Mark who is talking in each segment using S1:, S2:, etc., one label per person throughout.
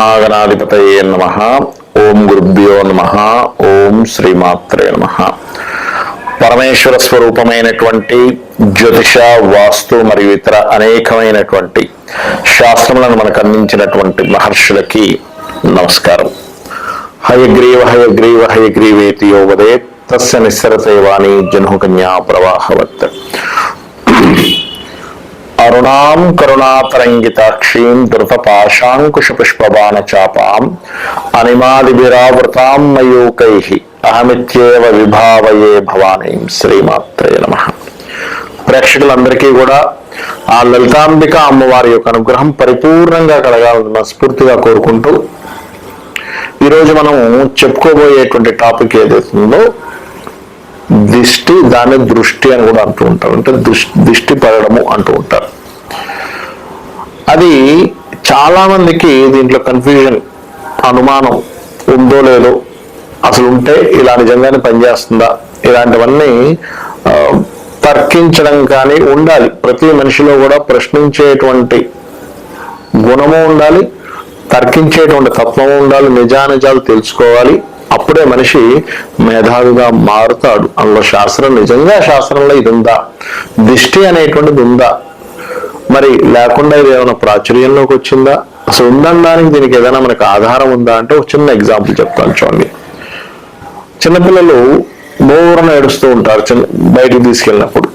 S1: మహాగణాధిపతయే నమః. ఓం గురుభ్యో నమః. ఓం శ్రీమాత్రే నమః. పరమేశ్వర స్వరూపమైనటువంటి జ్యోతిష, వాస్తు మరియు ఇతర అనేకమైనటువంటి శాస్త్రములను మనకు అందించినటువంటి మహర్షులకి నమస్కారం. హయగ్రీవ హయగ్రీవ హయగ్రీవేతి యో వదేత్ తస్య నిస్సరతే వాణి జన్హుకన్యా ప్రవాహవత్. అరుణాం కరుణాతరంగితాక్షీం ధృతపాశాంకుశపుష్పబాణ చాపాం అనిమాదిభిరావృతాం మయూకైః అహమిత్యేవ విభావయే భవానీం. శ్రీమాత్రే నమః. ప్రేక్షకులందరికీ కూడా ఆ లలితాంబిక అమ్మవారి యొక్క అనుగ్రహం పరిపూర్ణంగా కలగాలని మనస్ఫూర్తిగా కోరుకుంటూ ఈరోజు మనం చెప్పుకోబోయేటువంటి టాపిక్ ఏదైతుందో దిష్టి, దాన్ని దృష్టి అని కూడా అంటూ ఉంటారు. అంటే దిష్టి పడడము అంటూ ఉంటారు. అది చాలా మందికి దీంట్లో కన్ఫ్యూజన్, అనుమానం ఉందో లేదో, అసలు ఉంటే ఇలా నిజంగానే పనిచేస్తుందా, ఇలాంటివన్నీ తర్కించడం కానీ ఉండాలి. ప్రతి మనిషిలో కూడా ప్రశ్నించేటువంటి గుణము ఉండాలి, తర్కించేటువంటి తత్వము ఉండాలి, నిజానిజాలు తెలుసుకోవాలి. అప్పుడే మనిషి మేధావిగా మారుతాడు. అందులో శాస్త్రం, నిజంగా శాస్త్రంలో ఇది ఉందా, దిష్టి అనేటువంటిది ఉందా, మరి లేకుండా ఇది ఏమైనా ప్రాచుర్యంలోకి వచ్చిందా, అసలు ఉందనడానికి దీనికి ఏదైనా మనకు ఆధారం ఉందా అంటే ఒక చిన్న ఎగ్జాంపుల్ చెప్తాను చూడండి. చిన్నపిల్లలు బోరన ఏడుస్తూ ఉంటారు. బయటికి తీసుకెళ్ళినప్పుడు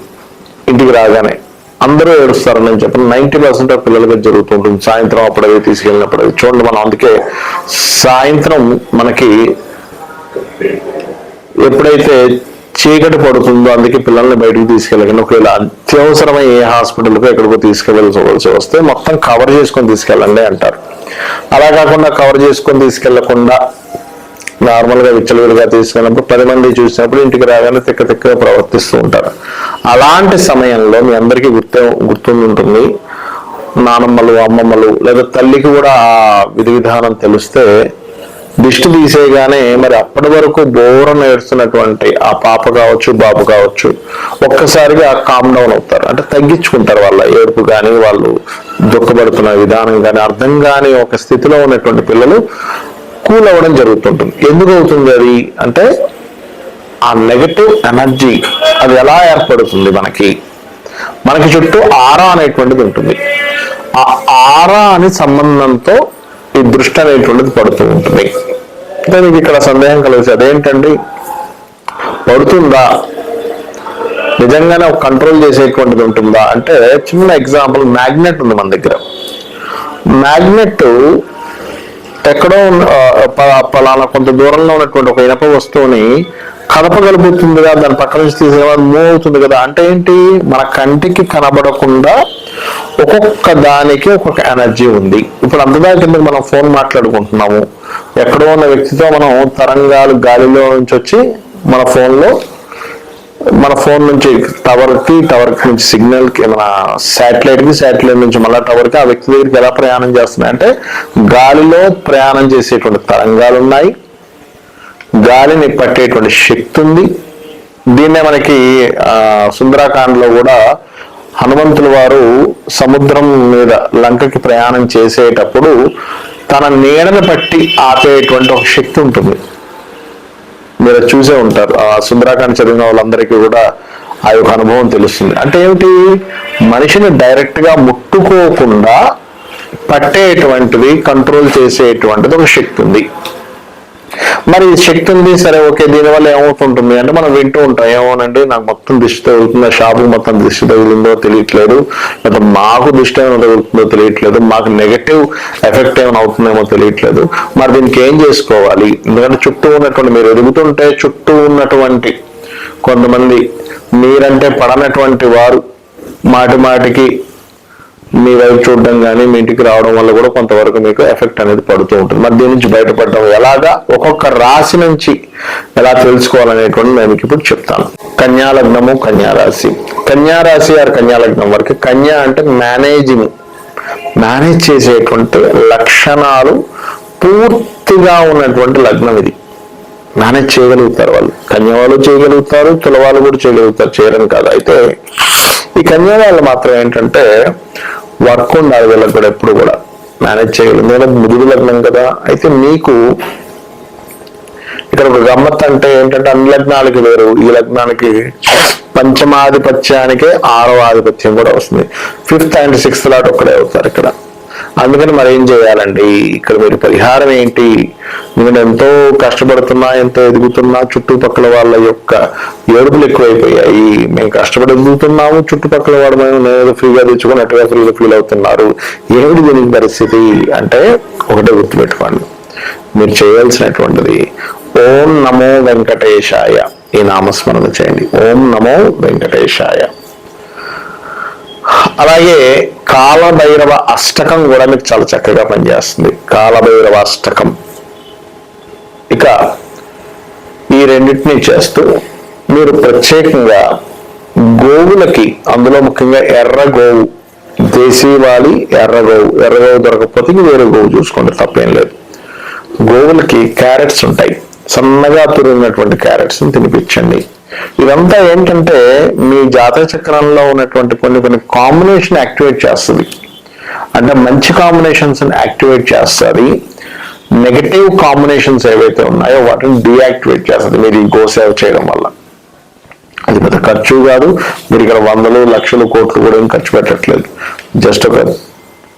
S1: ఇంటికి రాగానే అందరూ ఏడుస్తారని నేను చెప్పిన 90% ఆఫ్ పిల్లలకి జరుగుతూ ఉంటుంది. సాయంత్రం అప్పుడవి తీసుకెళ్ళినప్పుడు అది చూడండి. మనం అందుకే సాయంత్రం మనకి ఎప్పుడైతే చీకటి పడుతుందో అందుకే పిల్లల్ని బయటకు తీసుకెళ్ళకండి. ఒకవేళ అత్యవసరమై ఏ హాస్పిటల్కి ఎక్కడికో తీసుకెళ్ళవలసి వస్తే మొత్తం కవర్ చేసుకొని తీసుకెళ్ళండి అంటారు. అలా కాకుండా కవర్ చేసుకొని తీసుకెళ్లకుండా నార్మల్గా విచ్చలవిడిగా తీసుకెళ్ళినప్పుడు 10 మంది చూసినప్పుడు ఇంటికి రాగానే తిక్కగా ప్రవర్తిస్తూ ఉంటారు. అలాంటి సమయంలో మీ అందరికీ గుర్తుంటుంది, నానమ్మలు, అమ్మమ్మలు లేదా తల్లికి కూడా ఆ విధి విధానం తెలిస్తే దిష్టి తీసేయగానే మరి అప్పటి వరకు బోరను ఏడుస్తున్నటువంటి ఆ పాప కావచ్చు, బాబు కావచ్చు, ఒక్కసారిగా కామ్ డౌన్ అవుతారు. అంటే తగ్గించుకుంటారు. వాళ్ళ ఏడుపు కానీ, వాళ్ళు దుఃఖపడుతున్న విధానం కానీ అర్థం కాని ఒక స్థితిలో ఉన్నటువంటి పిల్లలు కూల్ అవ్వడం జరుగుతుంటుంది. ఎందుకు అవుతుంది అది అంటే ఆ నెగటివ్ ఎనర్జీ అది ఎలా ఏర్పడుతుంది, మనకి చుట్టూ ఆరా అనేటువంటిది ఉంటుంది. ఆ ఆరా అని సంబంధంతో ఈ దృష్టి అనేటువంటిది పడుతూ ఉంటుంది. అంటే మీకు ఇక్కడ సందేహం కలిగి అదేంటండి, పడుతుందా, నిజంగానే ఒక కంట్రోల్ చేసేటువంటిది ఉంటుందా అంటే చిన్న ఎగ్జాంపుల్, మ్యాగ్నెట్ ఉంది మన దగ్గర. మ్యాగ్నెట్ ఎక్కడో పలానా కొంత దూరంలో ఉన్నటువంటి ఒక ఇనప వస్తువుని కదపగలుగుతుంది కదా, దాని పక్క నుంచి తీసేవాడు మూవ్ అవుతుంది కదా. అంటే ఏంటి, మన కంటికి కనబడకుండా ఒక్కొక్క దానికి ఒక్కొక్క ఎనర్జీ ఉంది. ఇప్పుడు అంతదా కింద మనం ఫోన్ మాట్లాడుకుంటున్నాము, ఎక్కడో ఉన్న వ్యక్తితో మనం తరంగాలు గాలిలో నుంచి వచ్చి మన ఫోన్ నుంచి టవర్ నుంచి సిగ్నల్కి, మన శాటిలైట్ నుంచి మళ్ళీ టవర్కి, ఆ వ్యక్తి దగ్గరికి ఎలా ప్రయాణం చేస్తున్నాయి అంటే గాలిలో ప్రయాణం చేసేటువంటి తరంగాలు ఉన్నాయి, గాలిని పట్టేటువంటి శక్తి ఉంది. దీన్నే మనకి సుందరాకాండలో కూడా హనుమంతుల వారు సముద్రం మీద లంకకి ప్రయాణం చేసేటప్పుడు తన నీడను పట్టి ఆపేటువంటి ఒక శక్తి ఉంటుంది. మీరు చూసే ఉంటారు. ఆ సుందరాకాండ చదివిన వాళ్ళందరికీ కూడా ఆ యొక్క అనుభవం తెలుస్తుంది. అంటే ఏమిటి, మనిషిని డైరెక్ట్ గా ముట్టుకోకుండా పట్టేటువంటిది, కంట్రోల్ చేసేటువంటిది ఒక శక్తి ఉంది. మరి శక్తి ఉంది, సరే ఓకే, దీనివల్ల ఏమవుతుంటుంది అంటే మనం వింటూ ఉంటాం, ఏమోనండి నాకు మొత్తం దిష్టి తగులుతుందో, షాపు మొత్తం దిష్టి తగులుందో తెలియట్లేదు, లేదా మాకు దిష్టి ఏమైనా తగులుతుందో తెలియట్లేదు, మాకు నెగటివ్ ఎఫెక్ట్ ఏమైనా అవుతుందేమో తెలియట్లేదు. మరి దీనికి ఏం చేసుకోవాలి? ఎందుకంటే చుట్టూ ఉన్నటువంటి, మీరు ఎదుగుతుంటే చుట్టూ ఉన్నటువంటి కొంతమంది మీరంటే పడనటువంటి వారు మాటికి మీ వైపు చూడడం కానీ మీ ఇంటికి రావడం వల్ల కూడా కొంతవరకు మీకు ఎఫెక్ట్ అనేది పడుతూ ఉంటుంది. మరి దీని నుంచి బయటపడడం ఎలాగా, ఒక్కొక్క రాశి నుంచి ఎలా తెలుసుకోవాలనేటువంటి నేను మీకు ఇప్పుడు చెప్తాను. కన్యాలగ్నము, కన్యారాశి. కన్యారాశి ఆర్ కన్యాలగ్నం వరకు, కన్యా అంటే మేనేజ్ చేసేటువంటి లక్షణాలు పూర్తిగా ఉన్నటువంటి లగ్నం ఇది. మేనేజ్ చేయగలుగుతారు వాళ్ళు. కన్యా వాళ్ళు చేయగలుగుతారు, తుల వాళ్ళు కూడా చేయగలుగుతారు, చేయరని కాదు. అయితే ఈ కన్యా వాళ్ళు మాత్రం ఏంటంటే వర్క్ ఉండాలి వీళ్ళకి కూడా. ఎప్పుడు కూడా మేనేజ్ చేయగలరు. ఎందుకంటే మృదు లగ్నం కదా. అయితే మీకు ఇక్కడ ఒక గమ్మత్ అంటే ఏంటంటే అన్ని లగ్నాలకి వేరు, ఈ లగ్నానికి పంచమాధిపత్యానికి 6వ ఆధిపత్యం కూడా వస్తుంది. 5th and 6th లాట్ ఒక్కడే అవుతారు ఇక్కడ. అందుకని మరి ఏం చేయాలండి ఇక్కడ మీరు పరిహారం ఏంటి? నేను ఎంతో కష్టపడుతున్నా, ఎంతో ఎదుగుతున్నా, చుట్టుపక్కల వాళ్ళ యొక్క ఏడుపులు ఎక్కువైపోయాయి. మేము కష్టపడి ఎదుగుతున్నాము, చుట్టుపక్కల వాడు నేను ఫ్రీగా తెచ్చుకున్నట్టుగా ఫ్రీగా ఫీల్ అవుతున్నారు. ఏమిటి దీనికి పరిస్థితి అంటే ఒకటే గుర్తుపెట్టుకోండి, మీరు చేయాల్సినటువంటిది ఓం నమో వెంకటేశాయ ఈ నామస్మరణ చేయండి. ఓం నమో వెంకటేశాయ. అలాగే కాలభైరవ అష్టకం కూడా మీకు చాలా చక్కగా పనిచేస్తుంది. కాలభైరవ అష్టకం. ఇక ఈ రెండింటినీ చేస్తూ మీరు ప్రత్యేకంగా గోవులకి, అందులో ముఖ్యంగా ఎర్ర గోవు, దేశీవాళి ఎర్ర గోవు దొరకకపోతే వేరే గోవు చూసుకోండి, తప్పేం లేదు. గోవులకి క్యారెట్స్ ఉంటాయి, సన్నగా తురిగినటువంటి క్యారెట్స్ తినిపించండి. ఇదంతా ఏంటంటే మీ జాతక చక్రంలో ఉన్నటువంటి కొన్ని కాంబినేషన్ యాక్టివేట్ చేస్తుంది. అంటే మంచి కాంబినేషన్స్ యాక్టివేట్ చేస్తుంది, నెగటివ్ కాంబినేషన్స్ ఏవైతే ఉన్నాయో వాటిని డీయాక్టివేట్ చేస్తుంది మీరు ఈ గోసేవ చేయడం వల్ల. అది పెద్ద ఖర్చు కాదు, మీరు ఇక్కడ 100 లక్షలు కోట్లు కూడా ఏం ఖర్చు పెట్టట్లేదు. జస్ట్ ఒక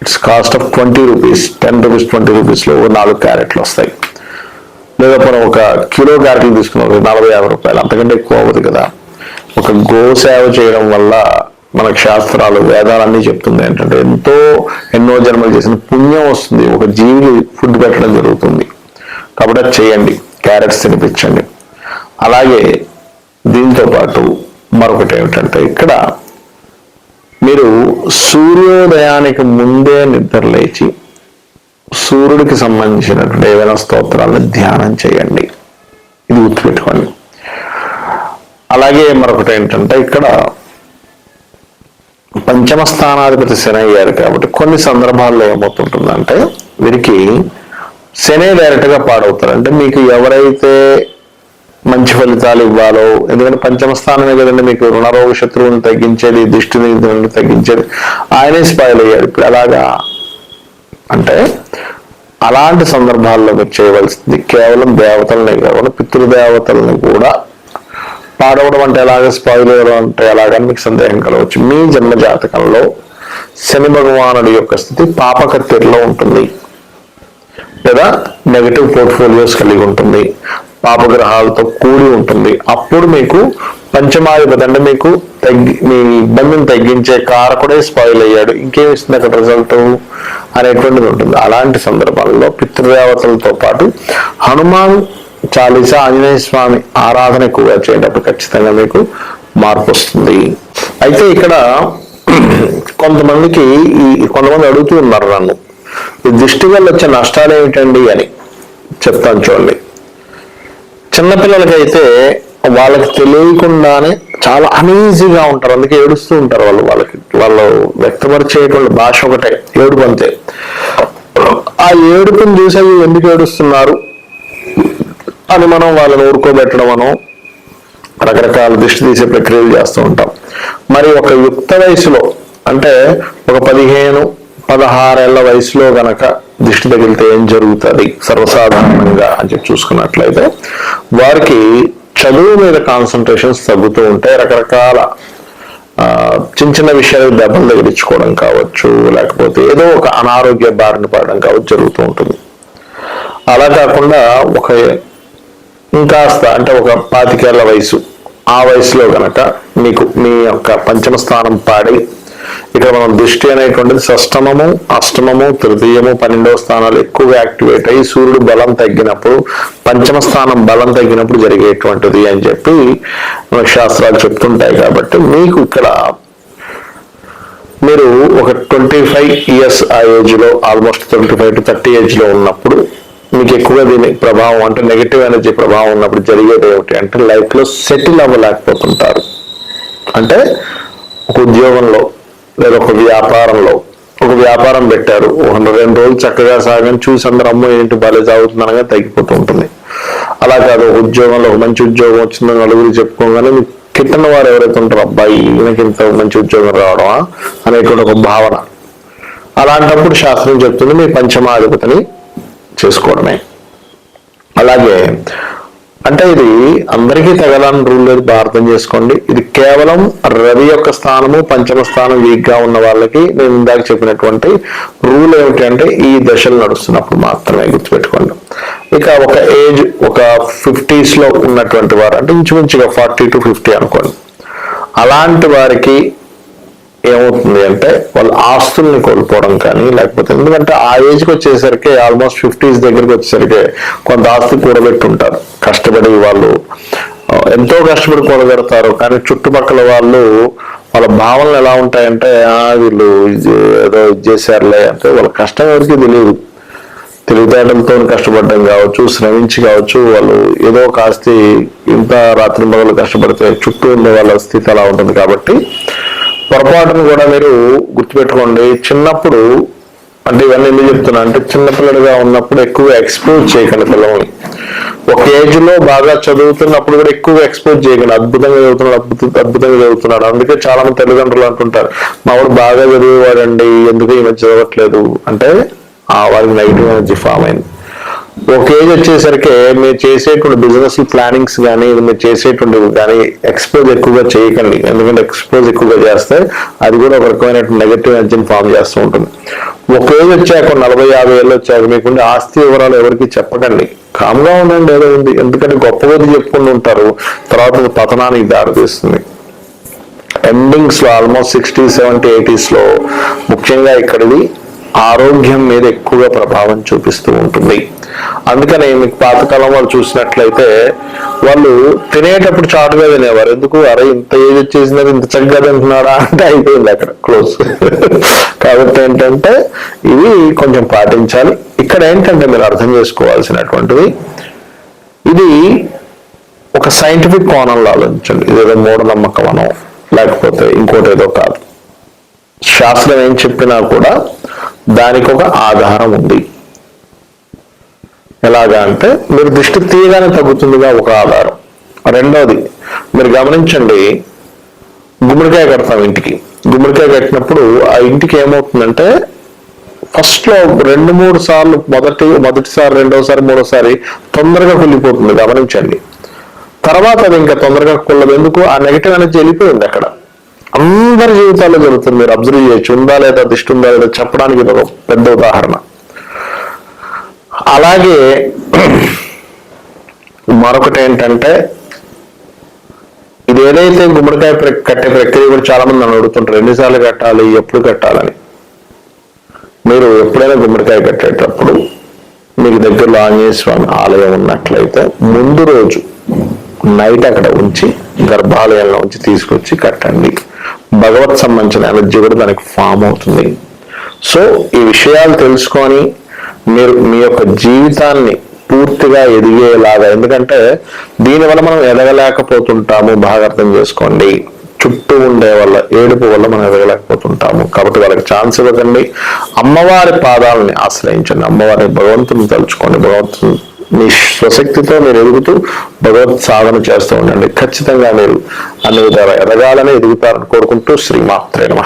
S1: it's cost of 20 rupees, 10 rupees 20 రూపీస్లో 4 క్యారెట్లు వస్తాయి. లేదా మనం ఒక కిలో క్యారెట్లు తీసుకున్నాం 40-50 రూపాయలు, అంతకంటే ఎక్కువ అవ్వదు కదా. ఒక గోసేవ చేయడం వల్ల మనకు శాస్త్రాలు, వేదాలన్నీ చెప్తుంది ఏంటంటే ఎన్నో జన్మలు చేసిన పుణ్యం వస్తుంది, ఒక జీవికి ఫుడ్ పెట్టడం జరుగుతుంది. కాబట్టి అది చేయండి, క్యారెట్స్ తినిపించండి. అలాగే దీంతో పాటు మరొకటి ఏమిటంటే ఇక్కడ మీరు సూర్యోదయానికి ముందే నిద్ర లేచి సూర్యుడికి సంబంధించినటువంటి ఏవైనా స్తోత్రాలను ధ్యానం చేయండి. ఇది గుర్తుపెట్టుకోండి. అలాగే మరొకటి ఏంటంటే ఇక్కడ పంచమ స్థానాధిపతి శని అయ్యారు కాబట్టి కొన్ని సందర్భాల్లో ఏమవుతుంటుందంటే వీరికి శని డైరెక్ట్ గా పాడవుతారు. అంటే మీకు ఎవరైతే మంచి ఫలితాలు ఇవ్వాలో, ఎందుకంటే పంచమ స్థానమే కదండి మీకు రుణరోగ శత్రువుని తగ్గించేది, దిష్టిని తగ్గించేది, ఆయనే స్పాయిల్ అయ్యాడు. ఇప్పుడు అలాగా అంటే అలాంటి సందర్భాల్లో మీరు చేయవలసింది కేవలం దేవతలనే కాకుండా పితృదేవతలను కూడా పాడవడం అంటే ఎలాగ, స్పాయిల్ అవ్వడం అంటే ఎలాగని మీకు సందేహం కలవచ్చు. మీ జన్మ జాతకంలో శని భగవానుడి యొక్క స్థితి పాపకత్తెరలో ఉంటుంది, లేదా నెగటివ్ పోర్ట్ఫోలియోస్ కలిగి ఉంటుంది, పాపగ్రహాలతో కూడి ఉంటుంది. అప్పుడు మీకు పంచమాధిపతి అంటే మీకు మీ ఇబ్బందిని తగ్గించే కారకుడే స్పాయిల్ అయ్యాడు, ఇంకేమి ఇస్తుంది అక్కడ రిజల్ట్ అనేటువంటిది ఉంటుంది. అలాంటి సందర్భాల్లో పితృదేవతలతో పాటు హనుమాన్ చాలీసా, ఆంజనేయ స్వామి ఆరాధన ఎక్కువగా చేసేటప్పుడు ఖచ్చితంగా మీకు మార్పు వస్తుంది. అయితే ఇక్కడ కొంతమంది అడుగుతూ ఉన్నారు నన్ను, ఈ దృష్టి వల్ల వచ్చే నష్టాలు ఏమిటండి అని చెప్తాను చూడండి. చిన్నపిల్లలకైతే వాళ్ళకి తెలియకుండానే చాలా అనీజీగా ఉంటారు, అందుకే ఏడుస్తూ ఉంటారు. వాళ్ళు వ్యక్తపరిచేటువంటి భాష ఒకటే ఏడుపు, అంతే. ఆ ఏడుపుని చూసి ఎందుకు ఏడుస్తున్నారు అని మనం వాళ్ళని ఊరుకోబెట్టడం, మనం రకరకాల దృష్టి తీసే ప్రక్రియలు చేస్తూ ఉంటాం. మరి ఒక యుక్త వయసులో అంటే ఒక 15-16 ఏళ్ల వయసులో గనక దృష్టి తగిలితే ఏం జరుగుతుంది సర్వసాధారణంగా అని చెప్పి చూసుకున్నట్లయితే వారికి చదువు మీద కాన్సన్ట్రేషన్స్ తగ్గుతూ ఉంటాయి. రకరకాల చిన్న విషయాలకు దెబ్బలు తగిలించుకోవడం కావచ్చు, లేకపోతే ఏదో ఒక అనారోగ్య బారిన పడడం కావచ్చు జరుగుతూ ఉంటుంది. అలా కాకుండా ఇంకాస్త అంటే ఒక 25 ఏళ్ల వయసు, ఆ వయసులో గనక మీకు మీ యొక్క పంచమ స్థానం పాడి, ఇక్కడ మనం దృష్టి అనేటువంటిది షష్టమము, అష్టమము, తృతీయము, 12వ స్థానాలు ఎక్కువగా యాక్టివేట్ అయ్యి సూర్యుడు బలం తగ్గినప్పుడు, పంచమ స్థానం బలం తగ్గినప్పుడు జరిగేటువంటిది అని చెప్పి మన శాస్త్రాలు చెప్తుంటాయి. కాబట్టి మీకు ఇక్కడ మీరు ఒక 25 ఇయర్స్ ఆ ఏజ్ లో, ఆల్మోస్ట్ 25 to 30 ఏజ్ లో ఉన్నప్పుడు మీకు ఎక్కువగా దీని ప్రభావం అంటే నెగిటివ్ ఎనర్జీ ప్రభావం ఉన్నప్పుడు జరిగేది ఏమిటి అంటే లైఫ్ లో సెటిల్ అవ్వలేకపోతుంటారు. అంటే ఒక ఉద్యోగంలో లేదా ఒక వ్యాపారం పెట్టారు, 2 రోజులు చక్కగా సాగని చూసి అందరూ అమ్మో ఏంటి బాగా సాగుతుందనగా తగ్గిపోతూ ఉంటుంది. అలా కాదు, ఒక ఉద్యోగంలో ఒక మంచి ఉద్యోగం వచ్చిందని నలుగురు చెప్పుకోగానే మీకు కిట్టన వారు ఎవరైతే ఉంటారో అబ్బాయి ఈయనకి ఇంత మంచి ఉద్యోగం రావడమా అనేటువంటి ఒక భావన, అలాంటప్పుడు శాస్త్రం చెప్తుంది మీ పంచమాధిపతిని చేసుకోవడమే. అలాగే అంటే ఇది అందరికీ తగలని రూల్ లేదు, అర్థం చేసుకోండి. ఇది కేవలం రవి యొక్క స్థానము పంచమ స్థానం వీక్ గా ఉన్న వాళ్ళకి నేను ఇందాక చెప్పినటువంటి రూల్ ఏమిటి అంటే ఈ దశలు నడుస్తున్నప్పుడు మాత్రమే గుర్తుపెట్టుకోండి. ఇక ఒక ఏజ్ ఒక 50s లో ఉన్నటువంటి వారు అంటే ఇంచుమించుగా 40 to 50 అనుకోండి, అలాంటి వారికి ఏమవుతుంది అంటే వాళ్ళు ఆస్తుల్ని కోల్పోవడం కానీ లేకపోతే ఎందుకంటే ఆ ఏజ్కి వచ్చేసరికి ఆల్మోస్ట్ 50s దగ్గరికి వచ్చేసరికి కొంత ఆస్తి కూడబెట్టుంటారు, కష్టపడి వాళ్ళు ఎంతో కష్టపడి కూడబెడతారు. కానీ చుట్టుపక్కల వాళ్ళు వాళ్ళ భావనలు ఎలా ఉంటాయంటే వీళ్ళు ఏదో ఇది చేశారులే అంటే వాళ్ళ కష్టం ఎవరికి తెలియదు. తెలివితేటలతో కష్టపడడం కావచ్చు, శ్రమించి కావచ్చు, వాళ్ళు ఏదో ఒక ఆస్తి ఇంత రాత్రి మొదలు కష్టపడితే చుట్టూ ఉండే వాళ్ళ స్థితి అలా ఉంటుంది. కాబట్టి పొరపాటును కూడా మీరు గుర్తుపెట్టుకోండి. చిన్నప్పుడు అంటే ఇవన్నీ ఎందుకు చెప్తున్నా అంటే చిన్నపిల్లలుగా ఉన్నప్పుడు ఎక్కువగా ఎక్స్పోజ్ చేయకండి పిల్లల్ని. ఒక ఏజ్ లో బాగా చదువుతున్నప్పుడు కూడా ఎక్కువగా ఎక్స్పోజ్ చేయకండి. అద్భుతంగా చదువుతున్నాడు. అందుకే చాలా మంది తల్లిదండ్రులు అంటుంటారు మా వాడు బాగా చదివేవాడండి ఎందుకు ఈ మధ్య చదవట్లేదు అంటే వారికి నెగిటివ్ ఎనర్జీ ఫామ్ అయింది. ఒక ఏజ్ వచ్చేసరికి మీరు చేసేటువంటి బిజినెస్ ప్లానింగ్స్ కానీ మీరు చేసేటువంటివి కానీ ఎక్స్పోజ్ ఎక్కువగా చేయకండి. ఎందుకంటే ఎక్స్పోజ్ ఎక్కువగా చేస్తే అది కూడా ఒక రకమైన నెగటివ్ ఎనర్జీని ఫామ్ చేస్తూ ఉంటుంది. ఒక ఏజ్ వచ్చాక 40-50 ఏళ్ళు వచ్చాక మీకుండే ఆస్తి వివరాలు ఎవరికి చెప్పకండి. కామ్గా ఉండండి, ఏదో ఉంది. ఎందుకంటే గొప్ప కొద్ది చెప్పుకుంటూ ఉంటారు, తర్వాత పతనానికి దారితీస్తుంది. ఎండింగ్స్ లో ఆల్మోస్ట్ 60s, 70s, 80s లో ముఖ్యంగా ఇక్కడిది ఆరోగ్యం మీద ఎక్కువగా ప్రభావం చూపిస్తూ ఉంటుంది. అందుకని మీకు పాతకాలం వాళ్ళు చూసినట్లయితే వాళ్ళు తినేటప్పుడు చాటుగా తినేవారు. ఎందుకు అరే ఇంత ఏజ్ వచ్చేసినది ఇంత చక్కగా తింటున్నారా అంటే అయిపోయింది అక్కడ క్లోజ్. కాబట్టి ఏంటంటే ఇవి కొంచెం పాటించాలి. ఇక్కడ ఏంటంటే మీరు అర్థం చేసుకోవాల్సినటువంటిది ఇది ఒక సైంటిఫిక్ కోణంలో ఆలోచించండి. ఇదేదో మూఢనమ్మకం అనో లేకపోతే ఇంకోటి ఏదో కాదు. శాస్త్రం ఏం చెప్పినా కూడా దానికి ఒక ఆధారం ఉంది. ఎలాగా అంటే మీరు దృష్టి తీయగానే తగ్గుతుందిగా ఒక ఆధారం. రెండోది మీరు గమనించండి, గుమ్మడికాయ కడతాం ఇంటికి. గుమ్మడికాయ కట్టినప్పుడు ఆ ఇంటికి ఏమవుతుందంటే ఫస్ట్ లో 2-3 సార్లు మొదటిసారి రెండోసారి మూడోసారి తొందరగా కుళ్ళిపోతుంది, గమనించండి. తర్వాత అది ఇంకా తొందరగా కుళ్ళదు. ఎందుకు? ఆ నెగిటివ్ అనేది వెళ్ళిపోయింది అక్కడ. అందరి జీవితాల్లో జరుగుతుంది, మీరు అబ్జర్వ్ చేయొచ్చు. ఉందా లేదా దిష్టి ఉందా లేదా చెప్పడానికి ఇది ఒక పెద్ద ఉదాహరణ. అలాగే మరొకటి ఏంటంటే ఇది ఏదైతే గుమ్మడికాయ కట్టే ప్రక్రియ కూడా చాలా మంది నన్ను అడుగుతుంటారు ఎన్నిసార్లు కట్టాలి, ఎప్పుడు కట్టాలని. మీరు ఎప్పుడైనా గుమ్మడికాయ కట్టేటప్పుడు మీకు దగ్గరలో ఆంజనేయ స్వామి ఆలయం ఉన్నట్లయితే ముందు రోజు నైట్ అక్కడ ఉంచి గర్భాలయంలో ఉంచి తీసుకొచ్చి కట్టండి. భగవత్ సంబంధించిన ఎనర్జీ కూడా దానికి ఫామ్ అవుతుంది. సో ఈ విషయాలు తెలుసుకొని మీరు మీ యొక్క జీవితాన్ని పూర్తిగా ఎదిగేలాగా, ఎందుకంటే దీనివల్ల మనం ఎదగలేకపోతుంటాము, బాగా అర్థం చేసుకోండి. చుట్టూ ఉండే వాళ్ళ ఏడుపు వల్ల మనం ఎదగలేకపోతుంటాము. కాబట్టి వాళ్ళకి ఛాన్స్ ఇవ్వకండి. అమ్మవారి పాదాలని ఆశ్రయించండి, అమ్మవారి భగవంతుని తలుచుకోండి. భగవంతుని మీ స్వశక్తితో మీరు ఎదుగుతూ భగవత్ సాధన చేస్తూ ఉండండి. ఖచ్చితంగా మీరు అన్ని విధాలు ఎదగాలని ఎదుగుతారని కోరుకుంటూ శ్రీమాత్రే నమః.